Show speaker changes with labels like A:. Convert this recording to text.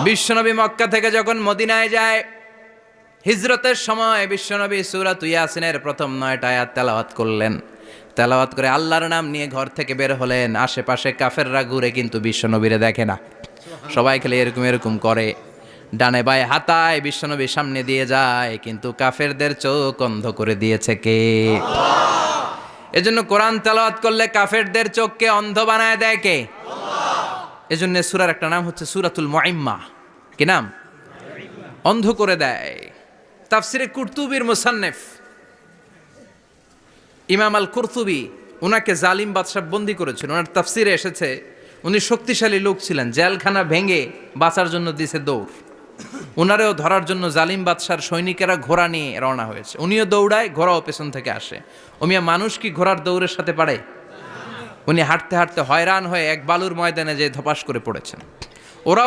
A: বিশ্বনবী মক্কা থেকে যখন মদিনায় যায়, হিজরতের সময় বিশ্বনবী সূরাত ইয়াসিনের প্রথম 9টা আয়াত তেলাওয়াত করলেন। তেলাওয়াত করে আল্লাহর নাম নিয়ে ঘর থেকে বের হলেন। আশেপাশে কাফেররা ঘুরে কিন্তু বিশ্বনবীরে দেখে না, সবাই খেলে এরকম এরকম করে, ডানে বায়ে হাতায় বিশ্বনবীর সামনে দিয়ে যায়, কিন্তু কাফেরদের চোখ অন্ধ করে দিয়েছে কে? এজন্য কোরআন তেলাওয়াত করলে কাফেরদের চোখকে অন্ধ বানায় দেয় কে? এজন্য সূরার একটা নাম হচ্ছে সূরাতুল মুইম্মা। কি নাম? অন্ধ করে দেয়। তাফসিরে কুরতুবির মুসান্নিফ ইমাম আল কুরতুবি, ওনাকে জালিম বাদশা বন্দী করেছিল। ওনার তাফসিরে এসেছে উনি শক্তিশালী লোক ছিলেন, জেলখানা ভেঙে বাঁচার জন্য দিছে দৌড়। ওনারেও ধরার জন্য জালিম বাদশার সৈনিকেরা ঘোড়া নিয়ে রওনা হয়েছে। উনিও দৌড়ায়, ঘোড়াও পেছন থেকে আসে। ওমিয়া মানুষ কি ঘোড়ার দৌড়ের সাথে পারে? উনি হাঁটতে হাঁটতে হয়রান হয়ে এক বালুর ময়দানে যেয়ে ধপাস করে পড়েছেন।